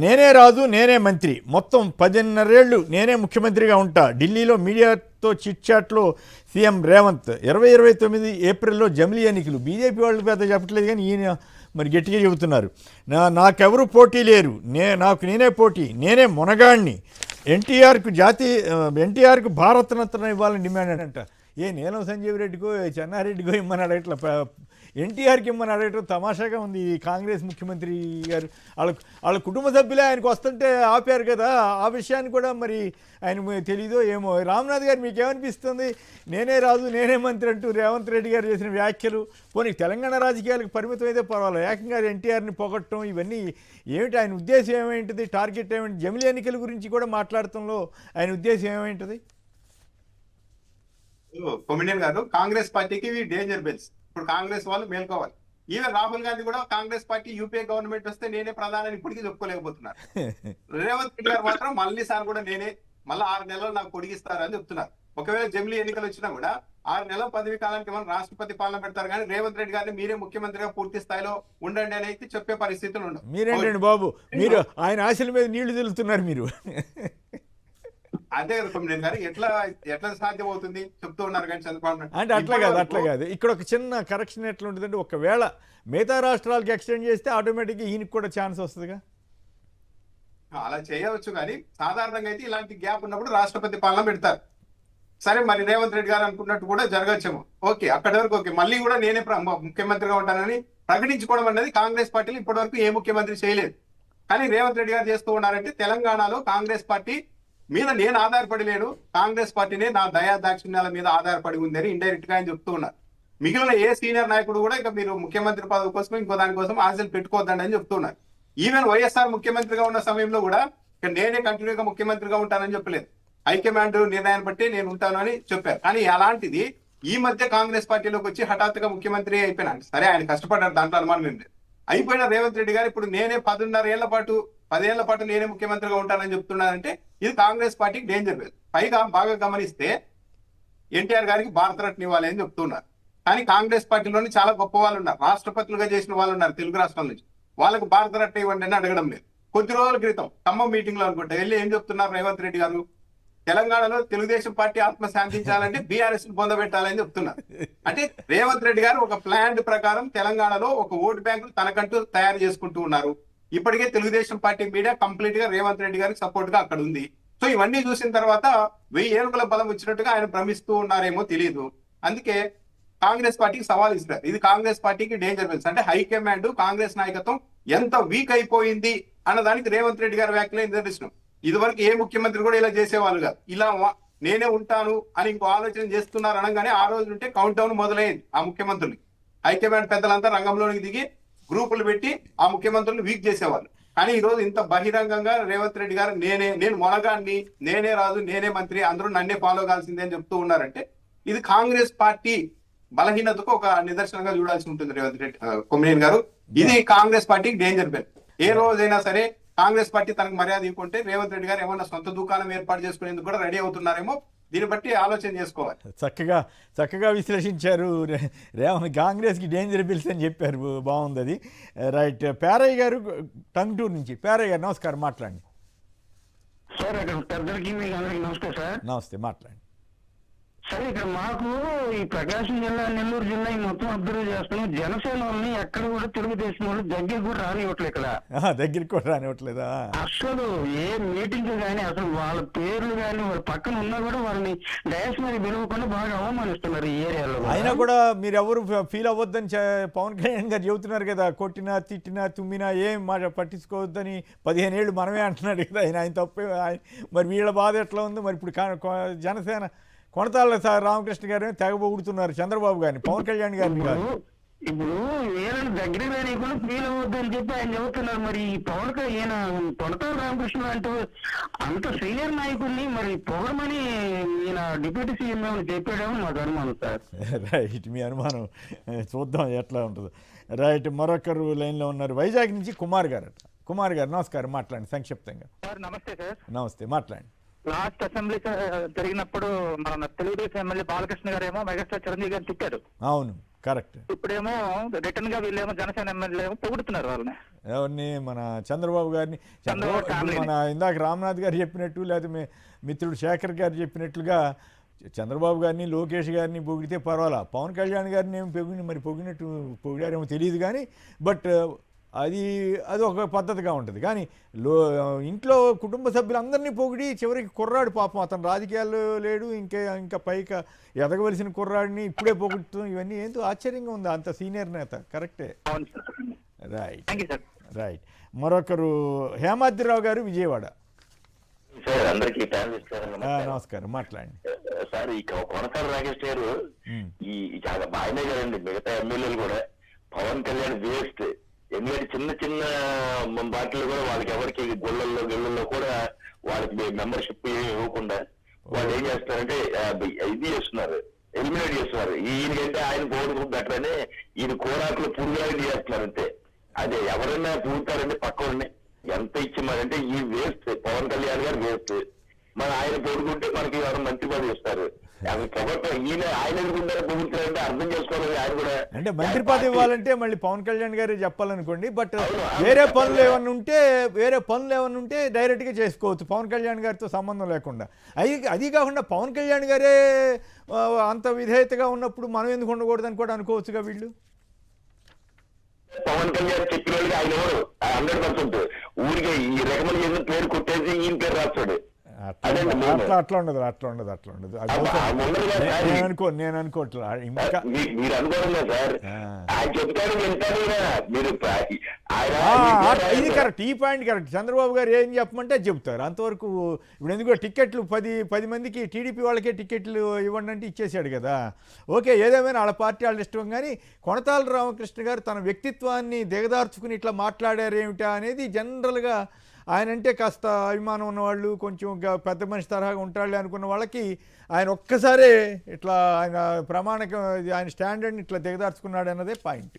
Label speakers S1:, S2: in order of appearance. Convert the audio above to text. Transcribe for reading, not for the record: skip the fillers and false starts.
S1: నేనే రాజు నేనే మంత్రి మొత్తం 10.5 ఏళ్ళు నేనే ముఖ్యమంత్రిగా ఉంటా. ఢిల్లీలో మీడియాతో చిట్చాట్లో సీఎం రేవంత్. 2029 ఏప్రిల్లో జమిలీ ఎన్నికలు. బీజేపీ వాళ్ళు పెద్ద చెప్పట్లేదు కానీ ఈయన మరి గట్టిగా చెబుతున్నారు. నాకెవరు పోటీ లేరు, నేనే పోటీ, నేనే మునగాడిని. ఎన్టీఆర్కు భారతరత్న ఇవ్వాలని డిమాండ్ అంట. నీలం సంజీవ్ రెడ్డికో చెన్నారెడ్డికో ఇమ్మన్నాడు. ఇట్లా ఎన్టీఆర్కి ఇమ్మని అడగటం తమాషాగా ఉంది. కాంగ్రెస్ ముఖ్యమంత్రి గారు వాళ్ళ కుటుంబ సభ్యులే ఆయనకు వస్తుంటే ఆపారు కదా, ఆ విషయాన్ని కూడా మరి ఆయన తెలీదో ఏమో. రామ్నాథ్ గారు మీకేమనిపిస్తుంది? నేనే రాజు నేనే మంత్రి అంటూ రేవంత్ రెడ్డి గారు చేసిన వ్యాఖ్యలు పోనీ తెలంగాణ రాజకీయాలకు పరిమితం అయితే పర్వాలేదు, ఏకంగా ఎన్టీఆర్ని పొగట్టడం ఇవన్నీ ఏమిటి? ఆయన ఉద్దేశం ఏమేంటిది? టార్గెట్ ఏమిటి? జమిలీ ఎన్నికల గురించి కూడా మాట్లాడటంలో ఆయన ఉద్దేశం ఏమేంటిది?
S2: కొమిడియన్ గారు, కాంగ్రెస్ పార్టీకి డేంజర్ బెల్స్. ఇప్పుడు కాంగ్రెస్ వాళ్ళు మేల్కోవాలి. ఈవెన్ రాహుల్ గాంధీ కూడా కాంగ్రెస్ పార్టీ యూపీఏ గవర్నమెంట్ వస్తే నేనే ప్రధాని ఇప్పటికీ చెప్పుకోలేకపోతున్నారు. రేవంత్ రెడ్డి గారు మాత్రం మళ్ళీ సార్ కూడా నేనే, మళ్ళీ 6 నెలలు నాకు పొడిగిస్తారు అని చెప్తున్నారు. ఒకవేళ జమిలీ ఎన్నికలు వచ్చినా కూడా 6 నెలల పదవి కాలానికి మనం రాష్ట్రపతి పాలన పెడతారు కానీ రేవంత్ రెడ్డి గారిని మీరే ముఖ్యమంత్రిగా పూర్తి స్థాయిలో ఉండండి అని అయితే చెప్పే పరిస్థితులు ఉండవు.
S1: మీరేంటండి బాబు, మీరు ఆయన ఆశల మీద నీళ్లు తెలుస్తున్నారు మీరు.
S2: అదే కొమిడియన్ గారు, ఎట్లా సాధ్యం అవుతుంది చెప్తూ ఉన్నారు కానీ చంద్రబాబు
S1: అంటే అట్లా కాదు. ఇక్కడ ఒక చిన్న కరెక్షన్ ఎట్లా ఉంటుందంటే, ఒకవేళ మిగతా రాష్ట్రాలకి ఎక్స్టెండ్ చేస్తే ఆటోమేటిక్గా ఈయనకి కూడా ఛాన్స్ వస్తుందిగా.
S2: అలా చేయవచ్చు కానీ సాధారణంగా అయితే ఇలాంటి గ్యాప్ ఉన్నప్పుడు రాష్ట్రపతి పాలన పెడతారు. సరే, మరి రేవంత్ రెడ్డి గారు అనుకున్నట్టు కూడా జరగచ్చేమో. ఓకే, అక్కడి వరకు ఓకే. మళ్ళీ కూడా నేనే ముఖ్యమంత్రిగా ఉంటానని ప్రకటించుకోవడం అనేది కాంగ్రెస్ పార్టీలు ఇప్పటి వరకు ఏ ముఖ్యమంత్రి చేయలేదు. కానీ రేవంత్ రెడ్డి గారు చేస్తూ ఉన్నారంటే తెలంగాణలో కాంగ్రెస్ పార్టీ మీద నేను ఆధారపడి లేను, కాంగ్రెస్ పార్టీనే నా దయా దాక్షిణ్యాల మీద ఆధారపడి ఉందని ఇండైరెక్ట్ గా ఆయన చెప్తూ ఉన్నారు. మిగిలిన ఏ సీనియర్ నాయకుడు కూడా ఇక మీరు ముఖ్యమంత్రి పదవి కోసం ఇంకో దానికోసం ఆశలు పెట్టుకోవద్దండి అని చెప్తున్నారు. ఈవెన్ వైఎస్ఆర్ ముఖ్యమంత్రిగా ఉన్న సమయంలో కూడా ఇక నేనే కంటిన్యూగా ముఖ్యమంత్రిగా ఉంటానని చెప్పలేదు. హైకమాండ్ నిర్ణయాన్ని బట్టి నేను ఉంటాను అని చెప్పారు. కానీ అలాంటిది ఈ మధ్య కాంగ్రెస్ పార్టీలోకి వచ్చి హఠాత్తుగా ముఖ్యమంత్రి అయిపోయినాడు. సరే, ఆయన కష్టపడ్డారు, దాంట్లో అనుమానం లేదు. అయిపోయిన రేవంత్ రెడ్డి గారు ఇప్పుడు నేనే 10 ఏళ్ల పాటు నేనే ముఖ్యమంత్రిగా ఉంటానని చెప్తున్నానంటే ఇది కాంగ్రెస్ పార్టీకి డేంజర్ లేదు. పైగా బాగా గమనిస్తే ఎన్టీఆర్ గారికి భారతరత్న ఇవ్వాలి అని చెప్తున్నారు. కానీ కాంగ్రెస్ పార్టీలోని చాలా గొప్ప వాళ్ళు ఉన్నారు, రాష్ట్రపతులుగా చేసిన వాళ్ళు ఉన్నారు తెలుగు రాష్ట్రాల నుంచి. వాళ్ళకు భారతరత్న ఇవ్వండి అని అడగడం లేదు. కొద్ది రోజుల క్రితం ఖమ్మం మీటింగ్ లో అనుకుంటా వెళ్ళి ఏం చెప్తున్నారు రేవంత్ రెడ్డి గారు, తెలంగాణలో తెలుగుదేశం పార్టీ ఆత్మ శాంతించాలంటే బీఆర్ఎస్ పొందబెట్టాలని చెప్తున్నారు. అంటే రేవంత్ రెడ్డి గారు ఒక ప్లాన్ ప్రకారం తెలంగాణలో ఒక ఓటు బ్యాంకు తనకంటూ తయారు చేసుకుంటూ ఉన్నారు. ఇప్పటికే తెలుగుదేశం పార్టీ మీడియా కంప్లీట్ గా రేవంత్ రెడ్డి గారికి సపోర్ట్ గా అక్కడ ఉంది. సో ఇవన్నీ చూసిన తర్వాత 1000 ఏనుగుల బలం వచ్చినట్టుగా ఆయన భ్రమిస్తూ ఉన్నారేమో తెలియదు. అందుకే కాంగ్రెస్ పార్టీకి సవాల్ ఇస్తారు. ఇది కాంగ్రెస్ పార్టీకి డేంజర్ బెల్స్. అంటే హైకమాండ్ కాంగ్రెస్ నాయకత్వం ఎంత వీక్ అయిపోయింది అన్నదానికి రేవంత్ రెడ్డి గారి వ్యాఖ్యలే నిదర్శనం. ఇదివరకు ఏ ముఖ్యమంత్రి కూడా ఇలా చేసేవాళ్ళు కాదు. ఇలా నేనే ఉంటాను అని ఇంకో ఆలోచన చేస్తున్నారు అనగానే ఆ రోజు నుంటే కౌంట్ డౌన్ మొదలైంది. ఆ ముఖ్యమంత్రులు హైకమాండ్ పెద్దలంతా రంగంలోనికి దిగి గ్రూపులు పెట్టి ఆ ముఖ్యమంత్రులను వీక్ చేసేవాళ్ళు. కానీ ఈ రోజు ఇంత బహిరంగంగా రేవంత్ రెడ్డి గారు నేను మొనగాన్ని, నేనే రాజు నేనే మంత్రి, అందరూ నన్నే ఫాలో కావాల్సిందే అని చెప్తూ ఉన్నారంటే ఇది కాంగ్రెస్ పార్టీ బలహీనతకు ఒక నిదర్శనంగా చూడాల్సి ఉంటుంది. రేవంత్ రెడ్డి కొమిడియన్ గారు, ఇది కాంగ్రెస్ పార్టీకి డేంజర్ బెల్. ఏ రోజైనా సరే కాంగ్రెస్ పార్టీ తనకు మర్యాద ఇవ్వకుంటే రేవంత్ రెడ్డి గారు ఏమన్నా సొంత దుకాణం ఏర్పాటు చేసుకునేందుకు కూడా రెడీ అవుతున్నారేమో. దీన్ని బట్టి ఆలోచన చేసుకోవాలి.
S1: చక్కగా విశ్లేషించారు. కాంగ్రెస్కి డేంజర్ బిల్స్ అని చెప్పారు, బాగుంది అది. రైట్, పేరయ్య గారు టంగుటూరు నుంచి. పేరయ్య గారు నమస్కారం, మాట్లాడండి. నమస్తే, మాట్లాడండి.
S3: సరే, ఇక్కడ మాకు ఈ ప్రకాశం జిల్లా, నెల్లూరు జిల్లా ఈ మొత్తం అబ్జర్వ్ చేస్తున్నాం. జనసేన వాళ్ళని ఎక్కడ కూడా తెలుగుదేశం వాళ్ళు దగ్గర కూడా రానివ్వట్లేదు. ఇక్కడ
S1: దగ్గరికి కూడా రానివ్వట్లేదా?
S3: అసలు ఏ మీటింగ్ కానీ అసలు వాళ్ళ పేర్లు కానీ వాళ్ళ పక్కన ఉన్నా కూడా వాళ్ళని డయాస్ మీద పిలవకుండా బాగా అవమానిస్తున్నారు ఈ ఏరియాలో.
S1: అయినా కూడా మీరు ఎవరు ఫీల్ అవ్వద్దని పవన్ కళ్యాణ్ గారు చెబుతున్నారు కదా, కొట్టినా తిట్టినా తుమ్మినా ఏం మాట పట్టించుకోవద్దని 15 ఏళ్ళు మనమే అంటున్నాడు కదా ఆయన తప్పే. మరి వీళ్ళ బాధ ఎట్లా ఉంది మరి? ఇప్పుడు జనసేన కొనతాళ్ళ రామకృష్ణ గారు తెగబొగుడుతున్నారు చంద్రబాబు గారిని, పవన్ కళ్యాణ్ గారిని కాదు.
S3: ఇప్పుడు వీళ్ళని దగ్గర కూడా ఫీల్ అవ్వద్దని చెప్పి ఆయన చెబుతున్నారు. మరి ఈ పవన్ ఈయన కొనతాళ్ళ రామకృష్ణ అంటే అంత సీనియర్ నాయకుడిని మరి పొగమని ఈయన డిప్యూటీ సీఎం ఏమని చెప్పాడేమో మాకు అనుమానం సార్.
S1: రైట్, మీ అనుమానం చూద్దాం ఎట్లా ఉంటుందో. రైట్, మరొకరు లైన్లో ఉన్నారు, వైజాగ్ నుంచి కుమార్ గారు. కుమార్ గారు నమస్కారం, మాట్లాడండి సంక్షిప్తంగా.
S4: నమస్తే సార్.
S1: నమస్తే, మాట్లాడండి.
S4: లాస్ట్ అసెంబ్లీ జరిగినప్పుడు మన తెలుగుదేశం ఎమ్మెల్యే బాలకృష్ణ గారు ఏమో మెగాస్టార్ చిరంజీవి గారిని తిట్టారు.
S1: అవును. కరెక్ట్.
S4: ఇప్పుడేమో రిటర్న్ గా వీళ్ళేమో జనసేన ఎమ్మెల్యే ఏమో పొగుడుతున్నారు వాళ్ళని.
S1: ఎవరిని? మన చంద్రబాబు గారిని. చంద్రబాబు ఇప్పుడు మన ఇందాక రామ్నాథ్ గారు చెప్పినట్టు, లేకపోతే మిత్రుడు శేఖర్ గారు చెప్పినట్లుగా చంద్రబాబు గారిని, లోకేష్ గారిని పొగిడితే పర్వాలా, పవన్ కళ్యాణ్ గారిని ఏమి పొగిడినట్టు పొగిడారేమో తెలియదు కానీ, బట్ అది ఒక పద్ధతిగా ఉంటుంది. కానీ ఇంట్లో కుటుంబ సభ్యులందరినీ పొగిడి చివరికి కుర్రాడు పాపం అతను రాజకీయాల్లో లేడు, ఇంకా పైగా ఎదగవలసిన కుర్రాడిని ఇప్పుడే పొగుడుతాం, ఇవన్నీ ఏంటో ఆశ్చర్యంగా ఉంది. అంత సీనియర్ నేత. కరెక్టే.
S4: అవును sir.
S1: Right
S4: thank you sir.
S1: Right. మరొకరు హేమాద్రిరావు గారు, విజయవాడ.
S5: సార్ అందరికి
S1: నమస్కారం, మాట్లాడండి
S5: సార్. ఈ కొనసాగ రాకేష్ గారు ఈ ఆయనే కదండి, మిగతా ఎమ్మెల్యేలు కూడా పవన్ కళ్యాణ్ వేస్ట్. ఎందుకంటే చిన్న చిన్న పార్టీలు కూడా వాళ్ళకి ఎవరికి గిళ్ళల్లో కూడా వాళ్ళకి మెంబర్షిప్ ఇవ్వకుండా వాళ్ళు ఏం చేస్తారంటే ఇది చేస్తున్నారు, ఎలిమినేట్ చేస్తున్నారు. ఈయనకంటే ఆయన పోటీ బెటర్ అని ఈయన కోరాకులు పురుగులాగా చేస్తున్నారు అంతే. అదే ఎవరైనా పూడతారంటే పక్కనే ఎంత ఇచ్చిమారంటే ఈ వేస్ట్. పవన్ కళ్యాణ్ గారు వేస్ట్. మరి ఆయన పొడుకుంటే మనకి ఎవరు మంత్రి పదవి ఇస్తారు. ఈయన ఆయన ఎదుర్కొంటారు పొగుడుతారంటే అర్థం చేసుకోవాలి. ఆయన కూడా
S1: అంటే మంత్రి పదవి ఇవ్వాలంటే మళ్ళీ పవన్ కళ్యాణ్ గారే చెప్పాలనుకోండి. బట్ వేరే పనులు ఏమన్నా ఉంటే డైరెక్ట్గా చేసుకోవచ్చు, పవన్ కళ్యాణ్ గారితో సంబంధం లేకుండా. అది కాకుండా పవన్ కళ్యాణ్ గారే అంత విధేయతగా ఉన్నప్పుడు మనం ఎందుకు ఉండకూడదని కూడా అనుకోవచ్చుగా వీళ్ళు.
S5: పవన్ కళ్యాణ్ చెప్పిన వాళ్ళకి ఆయన ఎవరు 100% ఊరికే ఈ రికమెండేషన్ పేరు కొట్టేసి ఈయన పేరు రాస్తాడు.
S1: అట్లా ఉండదు. నేను అనుకోవట్లా.
S5: మీరు అనుకోవడం సార్, ఆయన చెప్తాడు వింటాడు. మీరు
S1: ఇది కరెక్ట్, ఈ పాయింట్ కరెక్ట్. చంద్రబాబు గారు ఏం చెప్పమంటే చెప్తారు అంతవరకు. ఇప్పుడు ఎందుకో టికెట్లు 10 మందికి టీడీపీ వాళ్ళకే టికెట్లు ఇవ్వండి అంటే ఇచ్చేసాడు కదా. ఓకే, ఏదేమైనా వాళ్ళ పార్టీ వాళ్ళ ఇష్టం. కానీ కొనతాల రామకృష్ణ గారు తన వ్యక్తిత్వాన్ని దిగదార్చుకుని ఇట్లా మాట్లాడారు ఏమిటా అనేది జనరల్గా ఆయన అంటే కాస్త అభిమానం ఉన్నవాళ్ళు, కొంచెం పెద్ద మనిషి తరహాగా ఉంటాడులే అనుకున్న వాళ్ళకి ఆయన ఒక్కసారే ఇట్లా ఆయన ప్రమాణకం, ఆయన స్టాండర్డ్ని ఇట్లా దిగదార్చుకున్నాడు అన్నదే పాయింట్.